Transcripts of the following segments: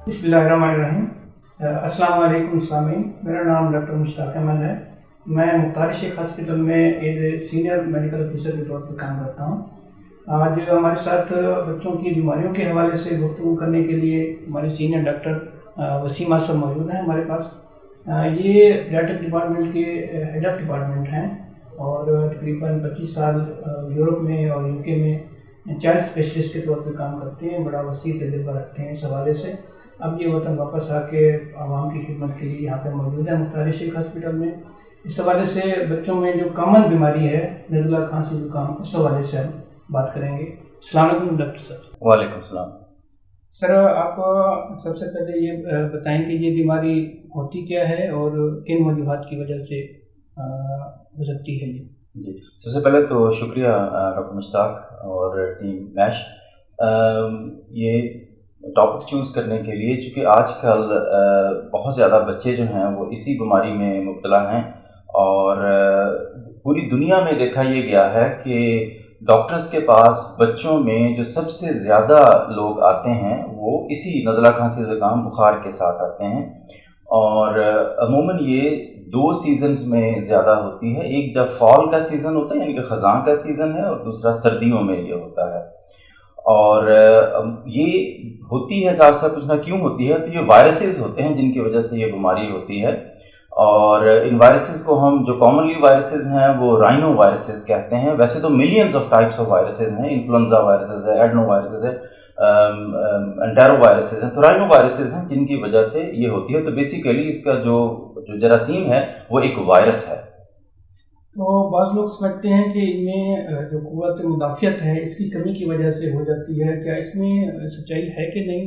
बिस्मिल्लाहिर्रहमानिर्रहीम। अस्सलाम वालेकुम सामीन, मेरा नाम डॉक्टर मुश्ताक अहमद है। मैं मुख्तार शेख हॉस्पिटल में एज सीनियर मेडिकल ऑफिसर के तौर पर काम करता हूँ। आज हमारे साथ बच्चों की बीमारियों के हवाले से गुफ्तगू करने के लिए हमारे सीनियर डॉक्टर वसीम साहब मौजूद हैं हमारे पास। ये पीडियाट्रिक डिपार्टमेंट के हेड ऑफ डिपार्टमेंट हैं और तकरीबन 25 साल यूरोप में और यूके में चाइल्ड स्पेशलिस्ट के तौर पर काम करते हैं। बड़ा वसी तजुर्बा रखते हैं इस हवाले से। अब ये वतन वापस आके आवाम की खिदमत के लिए यहाँ पे मौजूद है मुख्तार शेख हॉस्पिटल में। इस हवाले से बच्चों में जो कॉमन बीमारी है नज़ला, खांसी, जुकाम, उस हवाले से हम बात करेंगे। अस्सलाम वालेकुम डॉक्टर साहब। वालेकुम सलाम। सर, आप सबसे पहले ये बताएं कि ये बीमारी होती क्या है और किन वजूहात की वजह से हो सकती है ये। जी, सबसे पहले तो शुक्रिया डॉक्टर मुश्ताक और टीम मैश ये टॉपिक चूज़ करने के लिए, चूँकि आजकल बहुत ज़्यादा बच्चे जो हैं वो इसी बीमारी में मुब्तला हैं और पूरी दुनिया में देखा ये गया है कि डॉक्टर्स के पास बच्चों में जो सबसे ज़्यादा लोग आते हैं वो इसी नज़ला, खांसी, ज़ुकाम, बुखार के साथ आते हैं और अमूमन ये 2 सीज़न्स में ज़्यादा होती है। एक जब फॉल का सीज़न होता है यानी कि ख़ज़ां का सीज़न है और दूसरा सर्दियों में ये होता है। और ये होती है, आपसे पूछना क्यों होती है, तो ये वायरसेस होते हैं जिनकी वजह से ये बीमारी होती है। और इन वायरसेस को हम जो कॉमनली वायरसेस हैं वो राइनो वायरसेस कहते हैं। वैसे तो millions of types of viruses हैं, इन्फ्लुएंजा वायरसेस है, एडनो वायरसेस है, एंटेरो वायरसेस हैं, तो राइनो वायरसेस हैं जिनकी वजह से ये होती है। तो बेसिकली इसका जो जरासीम है वो एक वायरस है। तो बाज़ लोग समझते हैं कि इनमें जो क़ुव्वत मुदाफ़ियत है इसकी कमी की वजह से हो जाती है। क्या इसमें सच्चाई है कि नहीं?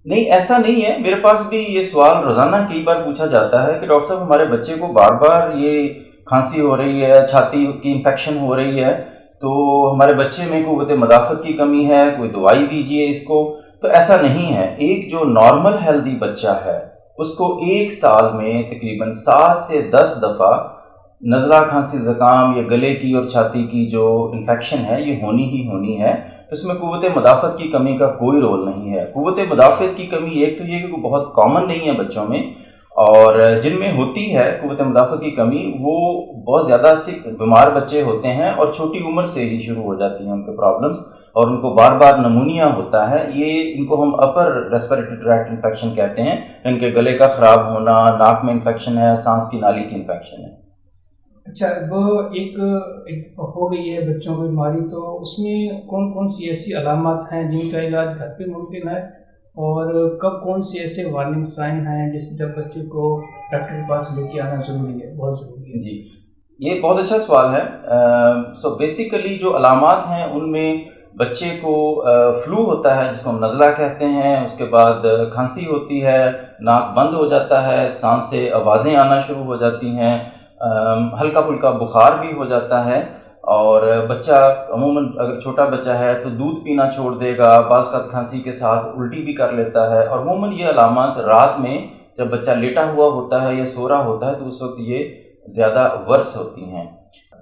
नहीं, ऐसा नहीं है। मेरे पास भी ये सवाल रोज़ाना कई बार पूछा जाता है कि डॉक्टर साहब हमारे बच्चे को बार बार ये खांसी हो रही है, छाती की इन्फेक्शन हो रही है, तो हमारे बच्चे में क़ुव्वत मुदाफ़त की कमी है, कोई दवाई दीजिए इसको। तो ऐसा नहीं है। एक जो नॉर्मल हेल्दी बच्चा है उसको 1 साल में तकरीबन 7 से 10 दफ़ा नज़ला, खांसी, ज़ुकाम या गले की और छाती की जो इन्फेक्शन है ये होनी ही होनी है। तो इसमें क़ुव्वत मुदाफ़त की कमी का कोई रोल नहीं है। क़ुव्वत मुदाफ़त की कमी एक तो ये कि बहुत कॉमन नहीं है बच्चों में, और जिनमें होती है क़ुव्वत मुदाफ़त की कमी वो बहुत ज़्यादा सिक बीमार बच्चे होते हैं और छोटी उम्र से ही शुरू हो जाती हैं उनके प्रॉब्लम्स, और उनको बार बार नमूनिया होता है। ये इनको हम अपर रेस्पिरेटरी ट्रैक्ट इन्फेक्शन कहते हैं। इनके गले का ख़राब होना, नाक में इन्फेक्शन है, सांस की नाली की इन्फेक्शन है। अच्छा, वो एक हो गई है बच्चों को बीमारी, तो उसमें कौन कौन सी ऐसी अलामत हैं जिनका इलाज घर पे मुमकिन है, और कब कौन से ऐसे वार्निंग साइन हैं जिस जब बच्चे को डॉक्टर के पास लेके आना ज़रूरी है, बहुत ज़रूरी है? जी, ये बहुत अच्छा सवाल है। सो बेसिकली जो अलामात हैं उनमें बच्चे को फ्लू होता है जिसको हम नज़ला कहते हैं, उसके बाद खांसी होती है, नाक बंद हो जाता है, सांस से आवाज़ें आना शुरू हो जाती हैं, हल्का फुल्का बुखार भी हो जाता है, और बच्चा अमूमन अगर छोटा बच्चा है तो दूध पीना छोड़ देगा, बाज़ औक़ात खांसी के साथ उल्टी भी कर लेता है। और अमूमन ये अलामत रात में जब बच्चा लेटा हुआ होता है या सो रहा होता है तो उस वक्त ये ज़्यादा वर्स होती हैं।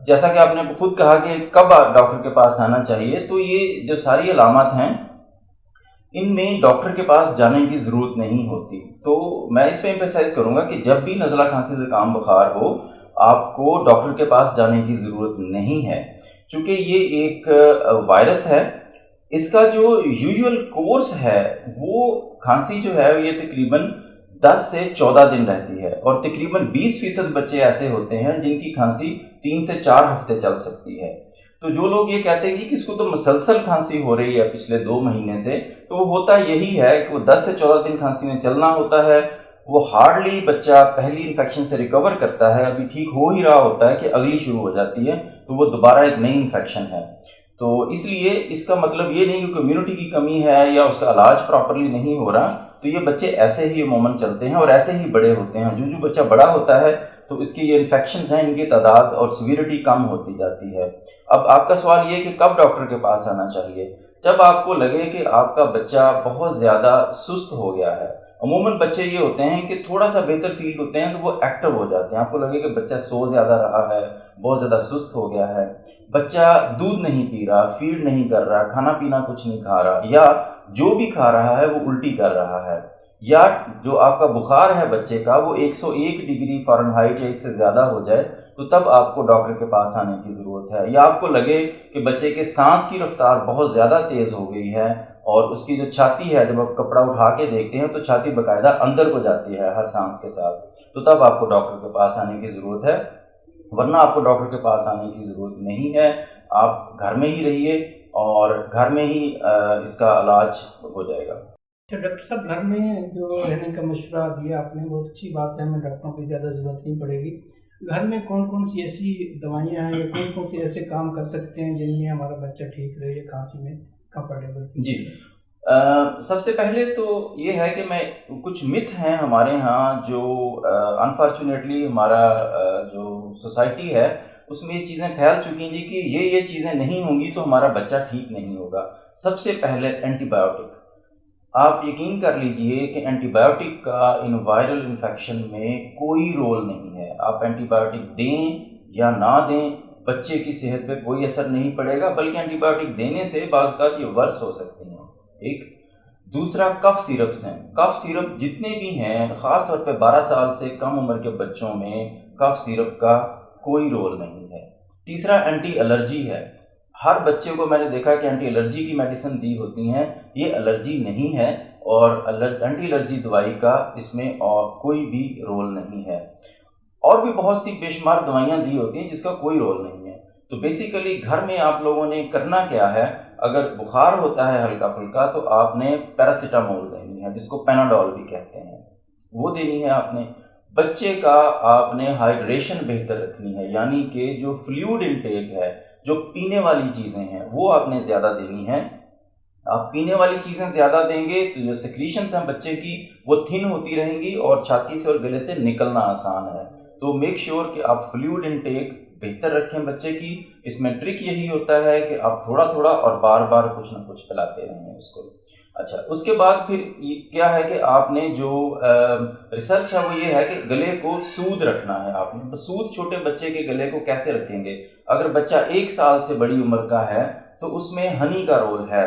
जैसा कि आपने खुद कहा कि कब डॉक्टर के पास आना चाहिए, तो ये जो सारी अलामत हैं इनमें डॉक्टर के पास जाने की ज़रूरत नहीं होती। तो मैं इस पर एम्फेसाइज़ करूँगा कि जब भी नज़ला, खांसी, ज़ुकाम, बुखार हो आपको डॉक्टर के पास जाने की ज़रूरत नहीं है, क्योंकि ये एक वायरस है। इसका जो यूजुअल कोर्स है वो खांसी जो है ये तकरीबन 10 से 14 दिन रहती है, और तकरीबन 20% बच्चे ऐसे होते हैं जिनकी खांसी 3 से 4 हफ्ते चल सकती है। तो जो लोग ये कहते हैं कि इसको तो मसलसल खांसी हो रही है पिछले 2 महीने से, तो वो होता यही है कि वो 10 से 14 दिन खांसी में चलना होता है। वो हार्डली बच्चा पहली इन्फेक्शन से रिकवर करता है, अभी ठीक हो ही रहा होता है कि अगली शुरू हो जाती है, तो वो दोबारा एक नई इन्फेक्शन है। तो इसलिए इसका मतलब ये नहीं कि कम्युनिटी की कमी है या उसका इलाज प्रॉपरली नहीं हो रहा। तो ये बच्चे ऐसे ही अमूमन चलते हैं और ऐसे ही बड़े होते हैं। जो बच्चा बड़ा होता है तो इसकी ये इन्फेक्शंस हैं, इनकी तादाद और सीवियरिटी कम होती जाती है। अब आपका सवाल ये कि कब डॉक्टर के पास आना चाहिए? जब आपको लगे कि आपका बच्चा बहुत ज़्यादा सुस्त हो गया है। अमूमन बच्चे ये होते हैं कि थोड़ा सा बेहतर फील होते हैं तो वो एक्टिव हो जाते हैं। आपको लगे कि बच्चा सो ज़्यादा रहा है, बहुत ज़्यादा सुस्त हो गया है, बच्चा दूध नहीं पी रहा, फीड नहीं कर रहा, खाना पीना कुछ नहीं खा रहा, या جو بھی کھا رہا ہے وہ الٹی کر رہا ہے، یا جو آپ کا بخار ہے بچے کا وہ 101 ڈگری فارنہائٹ یا اس سے زیادہ ہو جائے تو تب آپ کو ڈاکٹر کے پاس آنے کی ضرورت ہے، یا آپ کو لگے کہ بچے کے سانس کی رفتار بہت زیادہ تیز ہو گئی ہے اور اس کی جو چھاتی ہے جب آپ کپڑا اٹھا کے دیکھتے ہیں تو چھاتی باقاعدہ اندر کو جاتی ہے ہر سانس کے ساتھ، تو تب آپ کو ڈاکٹر کے پاس آنے کی ضرورت ہے، ورنہ آپ کو ڈاکٹر کے پاس آنے کی ضرورت نہیں ہے۔ آپ گھر میں ہی رہیے اور گھر میں ہی اس کا علاج ہو جائے گا۔ اچھا ڈاکٹر صاحب، گھر میں جو رہنے کا مشورہ دیا آپ نے بہت اچھی بات ہے، ہمیں ڈاکٹروں کی زیادہ ضرورت نہیں پڑے گی۔ گھر میں کون کون سی ایسی دوائیاں ہیں یا کون کون سے ایسے کام کر سکتے ہیں جن میں ہمارا بچہ ٹھیک رہے یا کھانسی میں کمفرٹیبل؟ جی، سب سے پہلے تو یہ ہے کہ میں کچھ متھ ہیں ہمارے ہاں جو انفارچونیٹلی ہمارا جو سوسائٹی ہے اس میں یہ چیزیں پھیل چکی ہیں جی کہ یہ چیزیں نہیں ہوں گی تو ہمارا بچہ ٹھیک نہیں ہوگا۔ سب سے پہلے اینٹی بایوٹک، آپ یقین کر لیجئے کہ اینٹی بایوٹک کا ان وائرل انفیکشن میں کوئی رول نہیں ہے۔ آپ اینٹی بایوٹک دیں یا نہ دیں بچے کی صحت پہ کوئی اثر نہیں پڑے گا، بلکہ اینٹی بایوٹک دینے سے بعض اوقات یہ ورس ہو سکتی ہیں۔ ایک دوسرا کف سیرپس ہیں، کف سیرپ جتنے بھی ہیں خاص طور پہ 12 سال سے کم عمر کے بچوں میں کف سیرپ کا کوئی رول نہیں ہے۔ تیسرا اینٹی الرجی ہے، ہر بچے کو میں نے دیکھا کہ اینٹی الرجی کی میڈیسن دی ہوتی ہیں، یہ الرجی نہیں ہے اور اینٹی الرجی دوائی کا اس میں اور کوئی بھی رول نہیں ہے۔ اور بھی بہت سی بے شمار دوائیاں دی ہوتی ہیں جس کا کوئی رول نہیں ہے۔ تو بیسیکلی گھر میں آپ لوگوں نے کرنا کیا ہے، اگر بخار ہوتا ہے ہلکا پھلکا تو آپ نے پیراسیٹامول دینی ہے جس کو پیناڈول بھی کہتے ہیں، وہ دینی ہے آپ نے۔ بچے کا آپ نے ہائیڈریشن بہتر رکھنی ہے، یعنی کہ جو فلوئڈ انٹیک ہے، جو پینے والی چیزیں ہیں وہ آپ نے زیادہ دینی ہیں۔ آپ پینے والی چیزیں زیادہ دیں گے تو جو سیکریشنز ہیں بچے کی وہ تھن ہوتی رہیں گی اور چھاتی سے اور گلے سے نکلنا آسان ہے۔ تو میک شیور کہ آپ فلوئڈ انٹیک بہتر رکھیں بچے کی۔ اس میں ٹرک یہی ہوتا ہے کہ آپ تھوڑا تھوڑا اور بار بار کچھ نہ کچھ پلاتے رہیں اس کو۔ اچھا، اس کے بعد پھر کیا ہے کہ آپ نے جو ریسرچ ہے وہ یہ ہے کہ گلے کو سود رکھنا ہے۔ آپ نے سود چھوٹے بچے کے گلے کو کیسے رکھیں گے؟ اگر بچہ 1 سال سے بڑی عمر کا ہے تو اس میں ہنی کا رول ہے،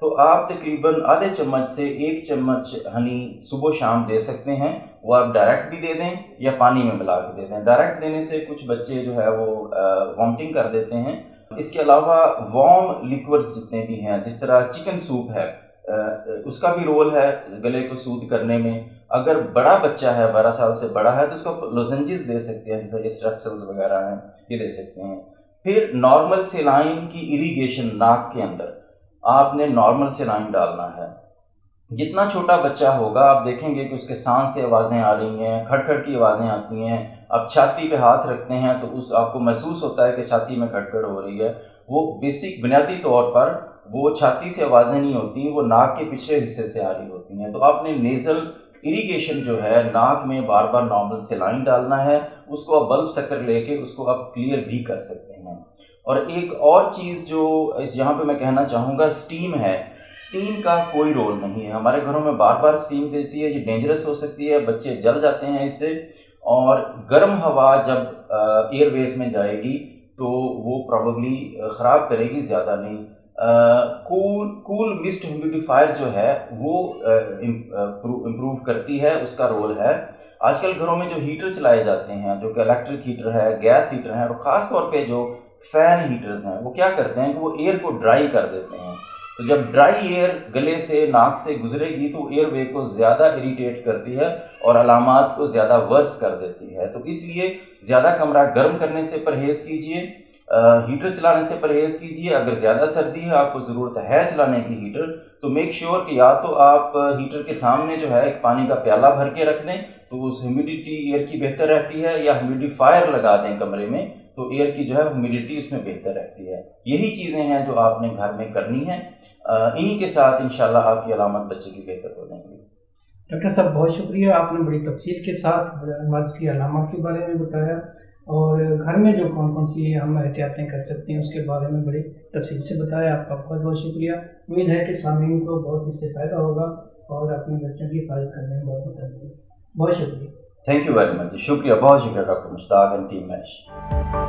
تو آپ تقریباً آدھے چمچ سے 1 چمچ ہنی صبح و شام دے سکتے ہیں۔ وہ آپ ڈائریکٹ بھی دے دیں یا پانی میں ملا کے دے دیں۔ ڈائریکٹ دینے سے کچھ بچے جو ہے وہ وامٹنگ کر دیتے ہیں۔ اس کے علاوہ وارم لیکورز جتنے بھی ہیں، جس طرح چکن سوپ ہے، اس کا بھی رول ہے گلے کو سود کرنے میں۔ اگر بڑا بچہ ہے 12 سال سے بڑا ہے تو اس کو لوزنجز دے سکتے ہیں، جیسے یہ اسٹریپسلز وغیرہ ہیں یہ دے سکتے ہیں۔ پھر نارمل سیلائن کی اریگیشن ناک کے اندر آپ نے نارمل سیلائن ڈالنا ہے۔ جتنا چھوٹا بچہ ہوگا آپ دیکھیں گے کہ اس کے سانس سے آوازیں آ رہی ہیں، کھڑ کھڑ کی آوازیں آتی ہیں۔ آپ چھاتی پہ ہاتھ رکھتے ہیں تو آپ کو محسوس ہوتا ہے کہ چھاتی میں کھڑکھڑ ہو رہی ہے۔ وہ بیسک بنیادی طور پر وہ چھاتی سے آوازیں نہیں ہوتی، وہ ناک کے پچھلے حصے سے آ رہی ہوتی ہیں۔ تو آپ نے نیزل اریگیشن جو ہے ناک میں بار بار نارمل سیلائن ڈالنا ہے، اس کو آپ بلب سکر لے کے اس کو آپ کلیئر بھی کر سکتے ہیں۔ اور ایک اور چیز جو یہاں پہ میں کہنا چاہوں گا، اسٹیم ہے۔ اسٹیم کا کوئی رول نہیں ہے، ہمارے گھروں میں بار بار اسٹیم دیتی ہے، یہ ڈینجرس ہو سکتی ہے، بچے جل جاتے ہیں اس سے۔ اور گرم ہوا جب ایئر ویز میں جائے گی تو وہ پروبیبلی خراب کرے گی، زیادہ نہیں۔ کول مسٹ ہیومیڈیفائر جو ہے وہ امپروو کرتی ہے، اس کا رول ہے۔ آج کل گھروں میں جو ہیٹر چلائے جاتے ہیں، جو کہ الیکٹرک ہیٹر ہے، گیس ہیٹر ہے، اور خاص طور پہ جو فین ہیٹرز ہیں، وہ کیا کرتے ہیں کہ وہ ایئر کو ڈرائی کر دیتے ہیں۔ تو جب ڈرائی ایئر گلے سے ناک سے گزرے گی تو ایئر وے کو زیادہ اریٹیٹ کرتی ہے اور علامات کو زیادہ ورس کر دیتی ہے۔ تو اس لیے زیادہ کمرہ گرم کرنے سے پرہیز کیجیے، ہیٹر چلانے سے پرہیز کیجیے۔ اگر زیادہ سردی ہے، آپ کو ضرورت ہے چلانے کی ہیٹر، تو میک شیور کہ یا تو آپ ہیٹر کے سامنے جو ہے ایک پانی کا پیالہ بھر کے رکھ دیں تو اس ہیومیڈیٹی ایئر کی بہتر رہتی ہے، یا ہیومیڈیفائر لگا دیں کمرے میں تو ایئر کی جو ہے ہیومیڈیٹی اس میں بہتر رہتی ہے۔ یہی چیزیں ہیں جو آپ نے گھر میں کرنی ہیں، انہی کے ساتھ انشاءاللہ آپ کی علامت بچے کی بہتر ہو جائیں گی۔ ڈاکٹر صاحب بہت شکریہ، آپ نے بڑی تفصیل کے ساتھ مرض کی علامات کے بارے میں بتایا، اور گھر میں جو کون کون سی ہم احتیاطیں کر سکتے ہیں اس کے بارے میں بڑی تفصیل سے بتایا۔ آپ کا بہت بہت شکریہ۔ امید ہے کہ سامعین کو بہت اس سے فائدہ ہوگا اور اپنے بچوں کی حفاظت کرنے میں بہت مدد ہوگی۔ بہت شکریہ۔ تھینک یو ویری مچ، شکریہ، بہت شکریہ doctor Mushtaq and team mash.